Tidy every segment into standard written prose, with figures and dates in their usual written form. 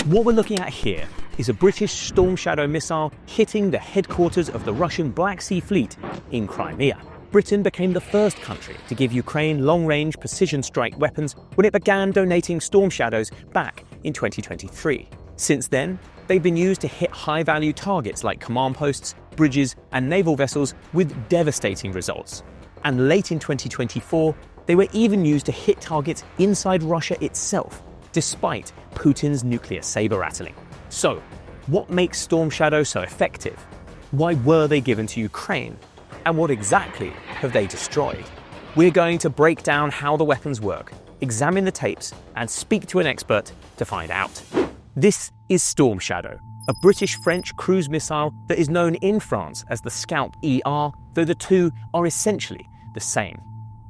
What we're looking at here is a British Storm Shadow missile hitting the headquarters of the Russian Black Sea Fleet in Crimea. Britain became the first country to give Ukraine long-range precision strike weapons when it began donating Storm Shadows back in 2023. Since then, they've been used to hit high-value targets like command posts, bridges, and naval vessels with devastating results. And late in 2024, they were even used to hit targets inside Russia itself, despite Putin's nuclear saber-rattling. So, what makes Storm Shadow so effective? Why were they given to Ukraine? And what exactly have they destroyed? We're going to break down how the weapons work, examine the tapes, and speak to an expert to find out. This is Storm Shadow, a British-French cruise missile that is known in France as the Scalp ER, though the two are essentially the same.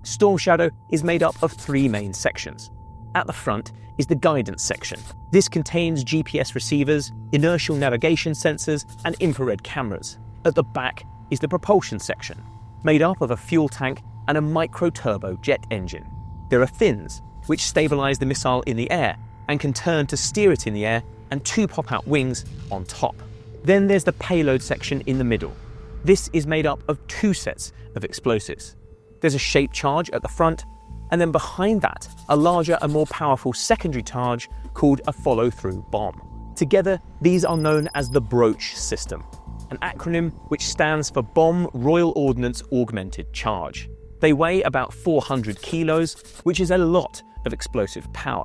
Storm Shadow is made up of three main sections. At the front is the guidance section. This contains GPS receivers, inertial navigation sensors, and infrared cameras. At the back is the propulsion section, made up of a fuel tank and a micro-turbo jet engine. There are fins, which stabilize the missile in the air and can turn to steer it in the air, and two pop-out wings on top. Then there's the payload section in the middle. This is made up of two sets of explosives. There's a shaped charge at the front, and then behind that, a larger and more powerful secondary charge called a follow-through bomb. Together, these are known as the Broach system, an acronym which stands for Bomb Royal Ordnance Augmented Charge. They weigh about 400 kilos, which is a lot of explosive power.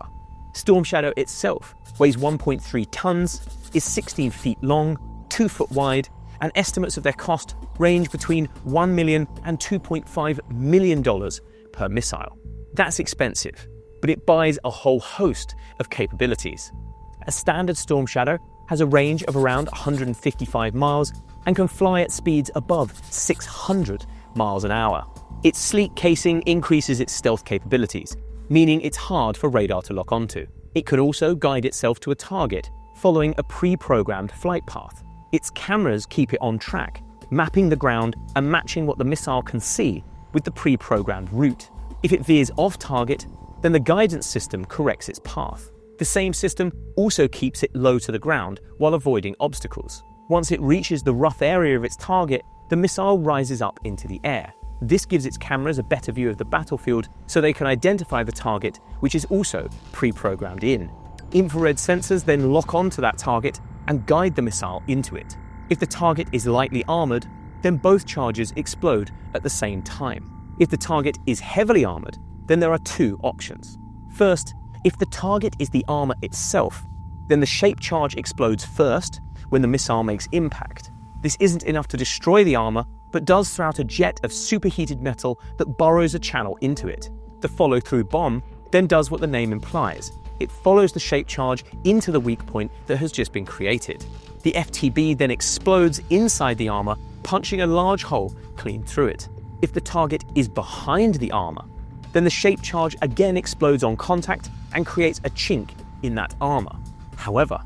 Storm Shadow itself weighs 1.3 tons, is 16 feet long, 2 foot wide, and estimates of their cost range between $1 million and $2.5 million per missile. That's expensive, but it buys a whole host of capabilities. A standard Storm Shadow has a range of around 155 miles and can fly at speeds above 600 miles an hour. Its sleek casing increases its stealth capabilities, meaning it's hard for radar to lock onto. It could also guide itself to a target, following a pre-programmed flight path. Its cameras keep it on track, mapping the ground and matching what the missile can see with the pre-programmed route. If it veers off target, then the guidance system corrects its path. The same system also keeps it low to the ground while avoiding obstacles. Once it reaches the rough area of its target, the missile rises up into the air. This gives its cameras a better view of the battlefield so they can identify the target, which is also pre-programmed in. Infrared sensors then lock onto that target and guide the missile into it. If the target is lightly armored, then both charges explode at the same time. If the target is heavily armored, then there are two options. First, if the target is the armor itself, then the shaped charge explodes first when the missile makes impact. This isn't enough to destroy the armor, but does throw out a jet of superheated metal that burrows a channel into it. The follow-through bomb then does what the name implies. It follows the shaped charge into the weak point that has just been created. The FTB then explodes inside the armor, punching a large hole clean through it. If the target is behind the armor, then the shaped charge again explodes on contact and creates a chink in that armor. However,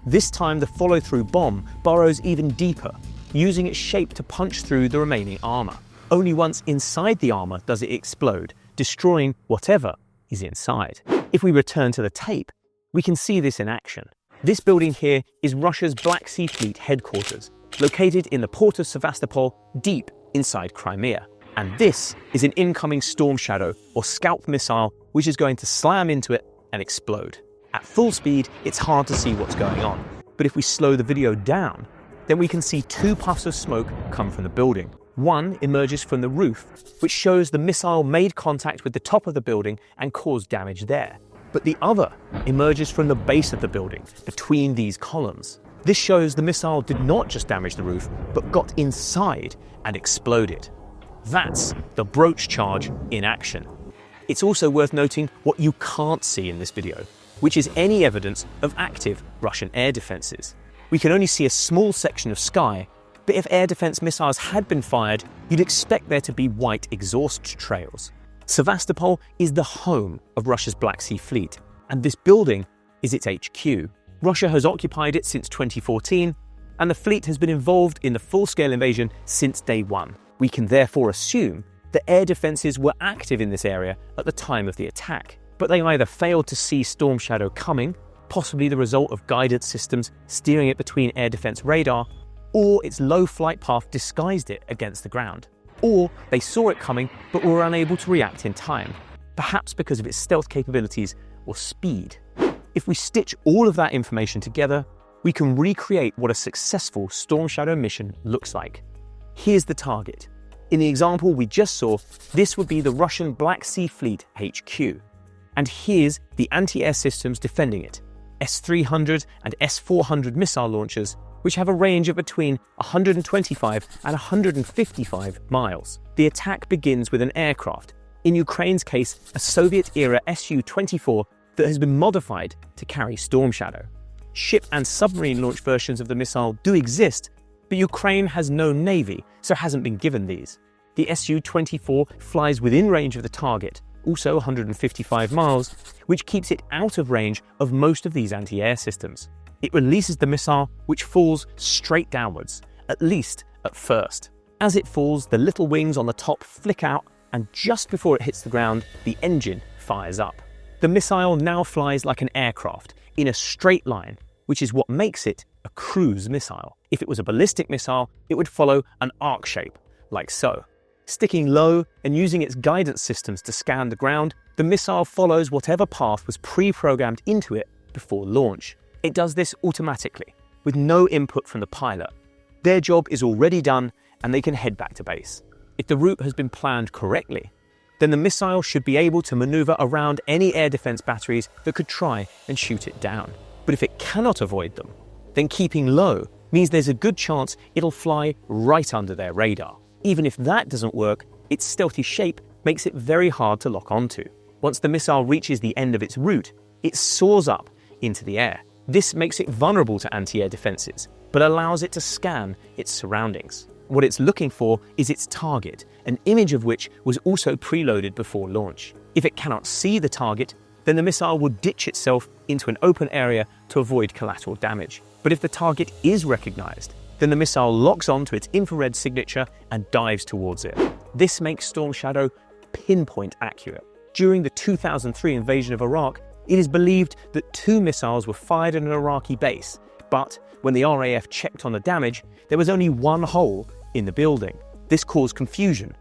this time the follow-through bomb burrows even deeper, using its shape to punch through the remaining armor. Only once inside the armor does it explode, destroying whatever is inside. If we return to the tape, we can see this in action. This building here is Russia's Black Sea Fleet headquarters, located in the port of Sevastopol, deep inside Crimea. And this is an incoming Storm Shadow or Scalp missile, which is going to slam into it and explode. At full speed, it's hard to see what's going on, but if we slow the video down, then we can see two puffs of smoke come from the building. One emerges from the roof, which shows the missile made contact with the top of the building and caused damage there. But the other emerges from the base of the building, between these columns. This shows the missile did not just damage the roof, but got inside and exploded. That's the Broach charge in action. It's also worth noting what you can't see in this video, which is any evidence of active Russian air defenses. We can only see a small section of sky, but if air defense missiles had been fired, you'd expect there to be white exhaust trails. Sevastopol is the home of Russia's Black Sea Fleet, and this building is its HQ. Russia has occupied it since 2014, and the fleet has been involved in the full-scale invasion since day one. We can therefore assume that air defenses were active in this area at the time of the attack, but they either failed to see Storm Shadow coming, possibly the result of guidance systems steering it between air defense radar, or its low flight path disguised it against the ground. Or they saw it coming but were unable to react in time, perhaps because of its stealth capabilities or speed. If we stitch all of that information together, we can recreate what a successful Storm Shadow mission looks like. Here's the target. In the example we just saw, this would be the Russian Black Sea Fleet HQ. And here's the anti-air systems defending it, S-300 and S-400 missile launchers, which have a range of between 125 and 155 miles. The attack begins with an aircraft, in Ukraine's case, a Soviet-era Su-24 that has been modified to carry Storm Shadow. Ship and submarine launch versions of the missile do exist, but Ukraine has no navy, so hasn't been given these. The Su-24 flies within range of the target, also 155 miles, which keeps it out of range of most of these anti-air systems. It releases the missile, which falls straight downwards, at least at first. As it falls, the little wings on the top flick out, and just before it hits the ground, the engine fires up. The missile now flies like an aircraft, in a straight line, which is what makes it a cruise missile. If it was a ballistic missile, it would follow an arc shape, like so. Sticking low and using its guidance systems to scan the ground, the missile follows whatever path was pre-programmed into it before launch. It does this automatically, with no input from the pilot. Their job is already done, and they can head back to base. If the route has been planned correctly, then the missile should be able to maneuver around any air defense batteries that could try and shoot it down. But if it cannot avoid them, then keeping low means there's a good chance it'll fly right under their radar. Even if that doesn't work, its stealthy shape makes it very hard to lock onto. Once the missile reaches the end of its route, it soars up into the air. This makes it vulnerable to anti-air defenses, but allows it to scan its surroundings. What it's looking for is its target, an image of which was also preloaded before launch. If it cannot see the target, then the missile will ditch itself into an open area to avoid collateral damage. But if the target is recognized, then the missile locks onto its infrared signature and dives towards it. This makes Storm Shadow pinpoint accurate. During the 2003 invasion of Iraq, it is believed that 2 missiles were fired at an Iraqi base, but when the RAF checked on the damage, there was only 1 hole in the building. This caused confusion.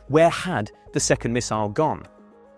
Where had the second missile gone?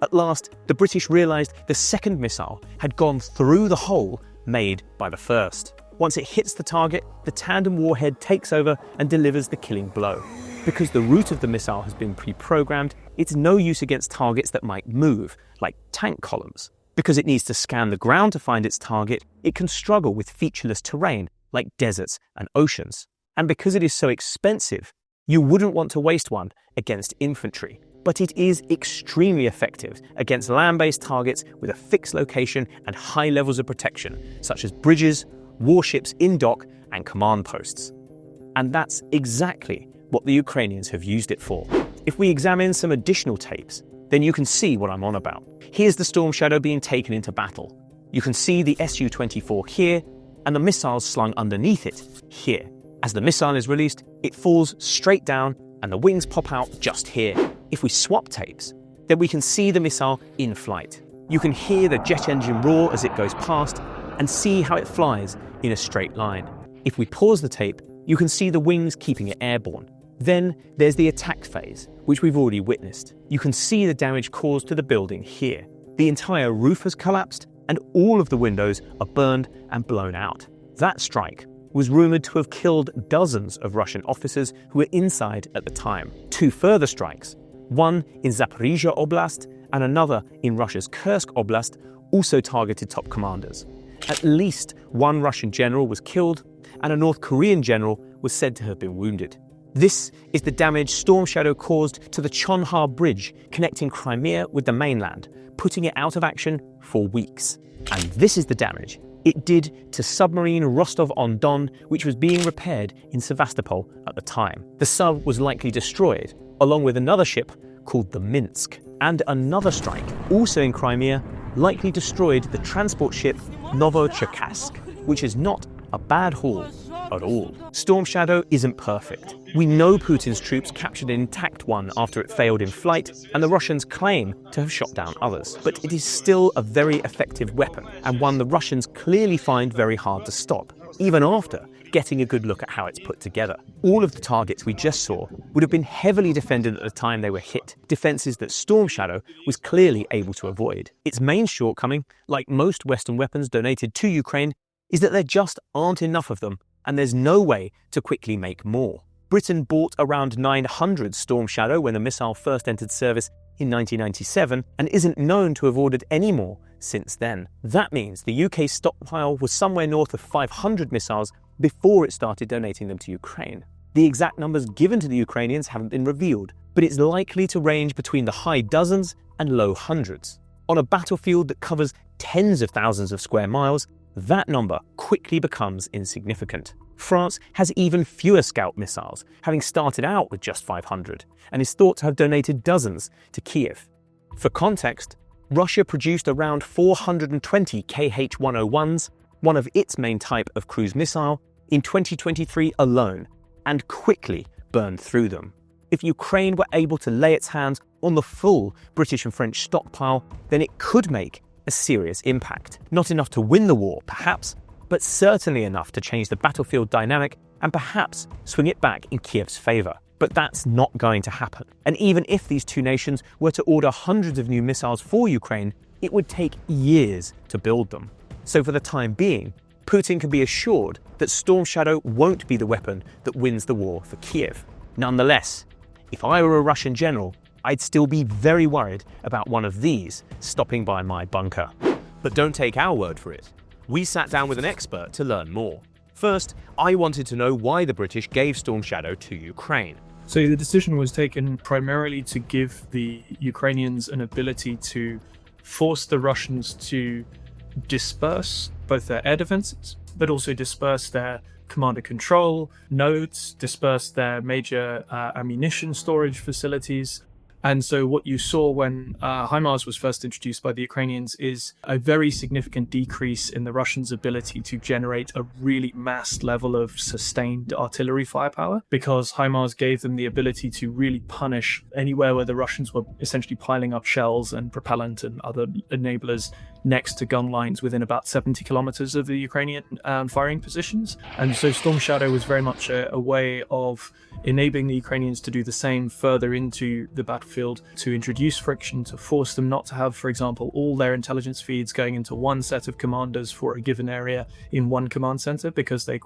At last, the British realized the second missile had gone through the hole made by the first. Once it hits the target, the tandem warhead takes over and delivers the killing blow. Because the route of the missile has been pre-programmed, it's no use against targets that might move, like tank columns. Because it needs to scan the ground to find its target, it can struggle with featureless terrain, like deserts and oceans. And because it is so expensive, you wouldn't want to waste one against infantry. But it is extremely effective against land-based targets with a fixed location and high levels of protection, such as bridges, warships in dock, and command posts. And that's exactly what the Ukrainians have used it for. If we examine some additional tapes, then you can see what I'm on about. Here's the Storm Shadow being taken into battle. You can see the Su-24 here, and the missiles slung underneath it here. As the missile is released, it falls straight down, and the wings pop out just here. If we swap tapes, then we can see the missile in flight. You can hear the jet engine roar as it goes past, and see how it flies in a straight line. If we pause the tape, you can see the wings keeping it airborne. Then there's the attack phase, which we've already witnessed. You can see the damage caused to the building here. The entire roof has collapsed, and all of the windows are burned and blown out. That strike was rumored to have killed dozens of Russian officers who were inside at the time. 2 further strikes, one in Zaporizhia Oblast and another in Russia's Kursk Oblast, also targeted top commanders. At least 1 Russian general was killed, and a North Korean general was said to have been wounded. This is the damage Storm Shadow caused to the Chonhar Bridge connecting Crimea with the mainland, putting it out of action for weeks. And this is the damage it did to submarine Rostov-on-Don, which was being repaired in Sevastopol at the time. The sub was likely destroyed, along with another ship called the Minsk. And another strike, also in Crimea, likely destroyed the transport ship Novocherkassk, which is not a bad haul at all. Storm Shadow isn't perfect. We know Putin's troops captured an intact one after it failed in flight, and the Russians claim to have shot down others. But it is still a very effective weapon, and one the Russians clearly find very hard to stop, even after getting a good look at how it's put together. All of the targets we just saw would have been heavily defended at the time they were hit, defenses that Storm Shadow was clearly able to avoid. Its main shortcoming, like most Western weapons donated to Ukraine, is that there just aren't enough of them, and there's no way to quickly make more. Britain bought around 900 Storm Shadow when the missile first entered service in 1997, and isn't known to have ordered any more since then. That means the UK's stockpile was somewhere north of 500 missiles before it started donating them to Ukraine. The exact numbers given to the Ukrainians haven't been revealed, but it's likely to range between the high dozens and low hundreds. On a battlefield that covers tens of thousands of square miles, that number quickly becomes insignificant. France has even fewer Scout missiles, having started out with just 500, and is thought to have donated dozens to Kiev. For context, Russia produced around 420 KH-101s, one of its main type of cruise missile, in 2023 alone, and quickly burned through them. If Ukraine were able to lay its hands on the full British and French stockpile, then it could make a serious impact. Not enough to win the war, perhaps, but certainly enough to change the battlefield dynamic and perhaps swing it back in Kiev's favour. But that's not going to happen. And even if these two nations were to order hundreds of new missiles for Ukraine, it would take years to build them. So for the time being, Putin can be assured that Storm Shadow won't be the weapon that wins the war for Kiev. Nonetheless, if I were a Russian general, I'd still be very worried about one of these stopping by my bunker. But don't take our word for it. We sat down with an expert to learn more. First, I wanted to know why the British gave Storm Shadow to Ukraine. So the decision was taken primarily to give the Ukrainians an ability to force the Russians to disperse both their air defenses, but also disperse their command and control nodes, disperse their major ammunition storage facilities. And so what you saw when HIMARS was first introduced by the Ukrainians is a very significant decrease in the Russians' ability to generate a really massed level of sustained artillery firepower, because HIMARS gave them the ability to really punish anywhere where the Russians were essentially piling up shells and propellant and other enablers next to gun lines within about 70 kilometers of the Ukrainian firing positions. And so Storm Shadow was very much a way of enabling the Ukrainians to do the same further into the battlefield, to introduce friction, to force them not to have, for example, all their intelligence feeds going into one set of commanders for a given area in one command center, because the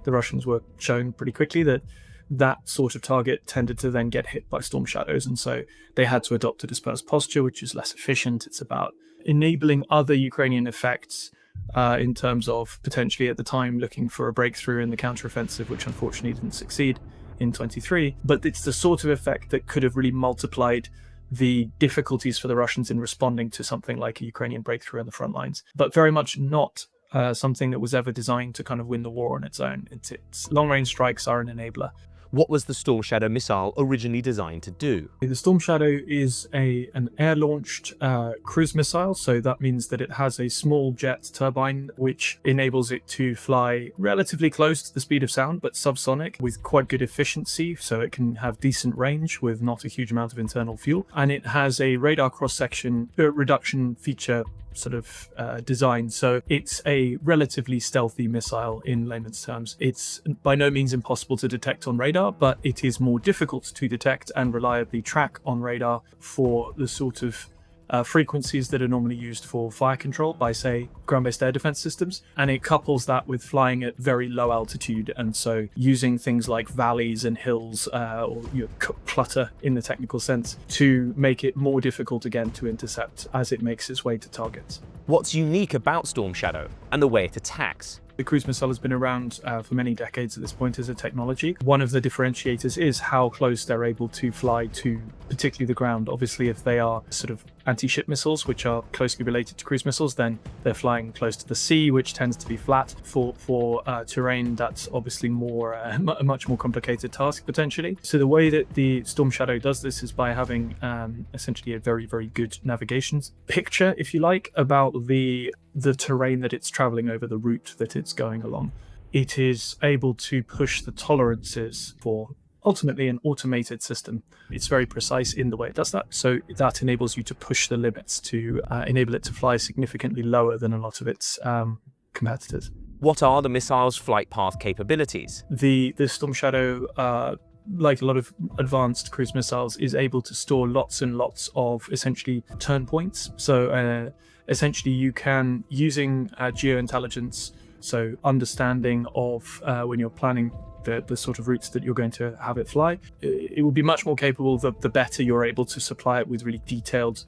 Russians were shown pretty quickly that that sort of target tended to then get hit by Storm Shadows, and so they had to adopt a dispersed posture, which is less efficient. It's about enabling other Ukrainian effects in terms of potentially at the time looking for a breakthrough in the counteroffensive, which unfortunately didn't succeed in 23. But it's the sort of effect that could have really multiplied the difficulties for the Russians in responding to something like a Ukrainian breakthrough on the front lines, but very much not something that was ever designed to kind of win the war on its own. It's long-range strikes are an enabler. What was the Storm Shadow missile originally designed to do? The Storm Shadow is an air-launched cruise missile, so that means that it has a small jet turbine which enables it to fly relatively close to the speed of sound, but subsonic with quite good efficiency, so it can have decent range with not a huge amount of internal fuel. And it has a radar cross-section reduction feature sort of design, so it's a relatively stealthy missile in layman's terms. It's by no means impossible to detect on radar, but it is more difficult to detect and reliably track on radar for the sort of frequencies that are normally used for fire control by, say, ground-based air defense systems. And it couples that with flying at very low altitude, and so using things like valleys and hills, or clutter in the technical sense, to make it more difficult again to intercept as it makes its way to targets. What's unique about Storm Shadow and the way it attacks? The cruise missile has been around for many decades at this point as a technology. One of the differentiators is how close they're able to fly to particularly the ground. Obviously, if they are sort of anti-ship missiles, which are closely related to cruise missiles, then they're flying close to the sea, which tends to be flat. For terrain, that's obviously a much more complicated task, potentially. So the way that the Storm Shadow does this is by having essentially a very, very good navigation picture, if you like, about the terrain that it's traveling over, the route that it's going along. it is able to push the tolerances for ultimately an automated system. It's very precise in the way it does that. So that enables you to push the limits to enable it to fly significantly lower than a lot of its competitors. What are the missile's flight path capabilities? The Storm Shadow, like a lot of advanced cruise missiles, is able to store lots and lots of essentially turn points. So essentially you can, using geointelligence, so understanding of when you're planning the sort of routes that you're going to have it fly, it will be much more capable the better you're able to supply it with really detailed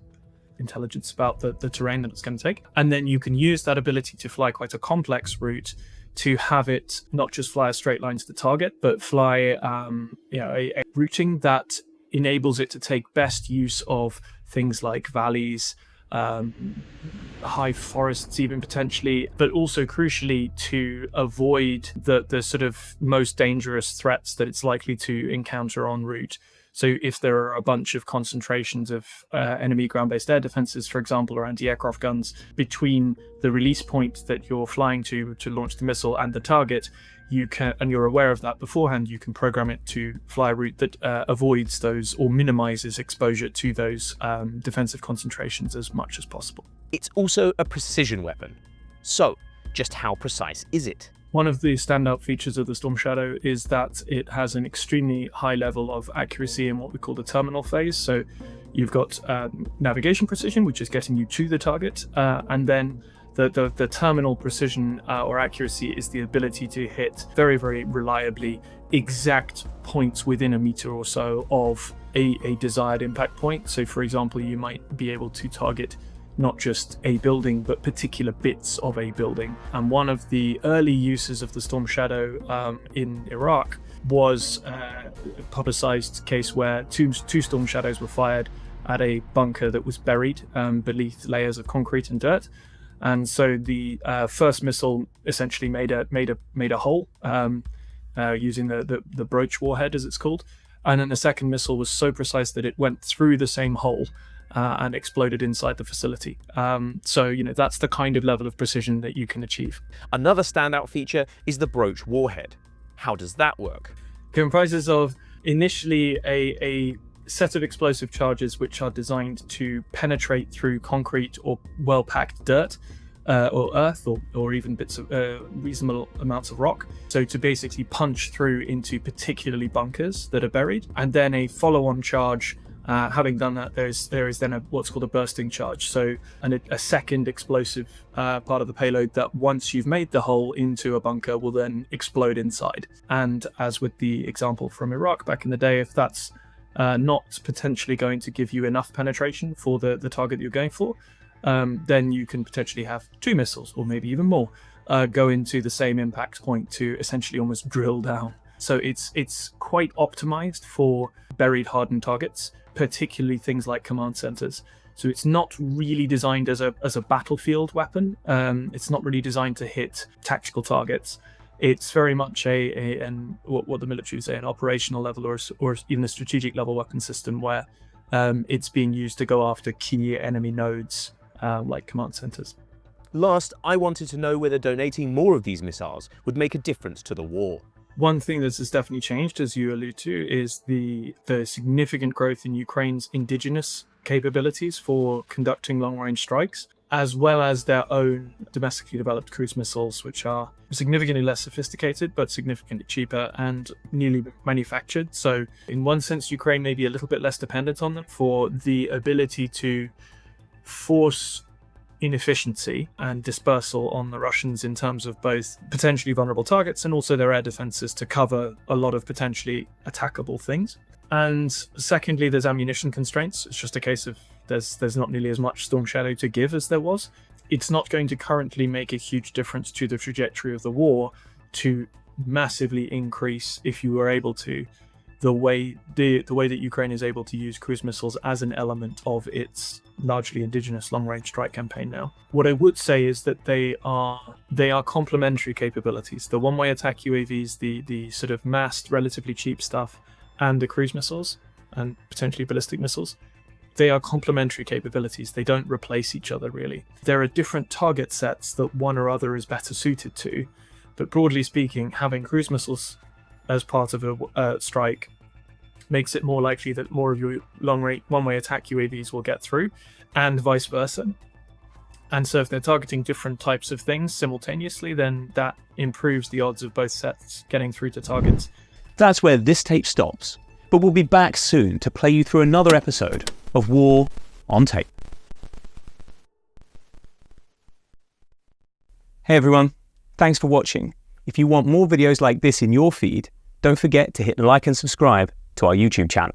intelligence about the terrain that it's going to take. And then you can use that ability to fly quite a complex route to have it not just fly a straight line to the target, but fly a routing that enables it to take best use of things like valleys, high forests even potentially, but also crucially to avoid the sort of most dangerous threats that it's likely to encounter en route. So if there are a bunch of concentrations of enemy ground-based air defenses, for example, or anti-aircraft guns between the release point that you're flying to launch the missile and the target, you can, and you're aware of that beforehand, you can program it to fly a route that avoids those or minimizes exposure to those defensive concentrations as much as possible. It's also a precision weapon. So, just how precise is it? One of the standout features of the Storm Shadow is that it has an extremely high level of accuracy in what we call the terminal phase. So you've got navigation precision, which is getting you to the target, and then the terminal precision or accuracy is the ability to hit very, very reliably exact points within a meter or so of a desired impact point. So for example, you might be able to target not just a building, but particular bits of a building. And one of the early uses of the Storm Shadow in Iraq was a publicized case where two Storm Shadows were fired at a bunker that was buried beneath layers of concrete and dirt. And so the first missile essentially made a hole using the brooch warhead, as it's called. And then the second missile was so precise that it went through the same hole and exploded inside the facility. So, that's the kind of level of precision that you can achieve. Another standout feature is the brooch warhead. How does that work? It comprises of initially a set of explosive charges which are designed to penetrate through concrete or well-packed dirt or earth or even bits of reasonable amounts of rock. So to basically punch through into particularly bunkers that are buried. And then a follow-on charge. Having done that, there is then what's called a bursting charge, so a second explosive part of the payload that once you've made the hole into a bunker will then explode inside. And as with the example from Iraq back in the day, if that's not potentially going to give you enough penetration for the target that you're going for, then you can potentially have two missiles or maybe even more go into the same impact point to essentially almost drill down. So it's quite optimized for buried hardened targets, particularly things like command centers. So it's not really designed as a battlefield weapon. It's not really designed to hit tactical targets. It's very much what the military would say, an operational level or even a strategic level weapon system where it's being used to go after key enemy nodes like command centers. Last, I wanted to know whether donating more of these missiles would make a difference to the war. One thing that has definitely changed, as you allude to, is the significant growth in Ukraine's indigenous capabilities for conducting long-range strikes, as well as their own domestically developed cruise missiles, which are significantly less sophisticated, but significantly cheaper and newly manufactured. So in one sense, Ukraine may be a little bit less dependent on them for the ability to force inefficiency and dispersal on the Russians in terms of both potentially vulnerable targets and also their air defenses to cover a lot of potentially attackable things. And secondly, there's ammunition constraints. It's just a case of there's not nearly as much Storm Shadow to give as there was. It's not going to currently make a huge difference to the trajectory of the war to massively increase, if you were able to, the way that Ukraine is able to use cruise missiles as an element of its largely indigenous long-range strike campaign now. What I would say is that they are complementary capabilities. The one-way attack UAVs, the sort of massed, relatively cheap stuff, and the cruise missiles, and potentially ballistic missiles, they are complementary capabilities. They don't replace each other, really. There are different target sets that one or other is better suited to, But broadly speaking, having cruise missiles as part of a strike makes it more likely that more of your long-range one-way attack UAVs will get through, and vice versa. And so if they're targeting different types of things simultaneously, then that improves the odds of both sets getting through to targets. That's where this tape stops, but we'll be back soon to play you through another episode of War on Tape. Hey everyone, thanks for watching. If you want more videos like this in your feed, don't forget to hit like and subscribe to our YouTube channel.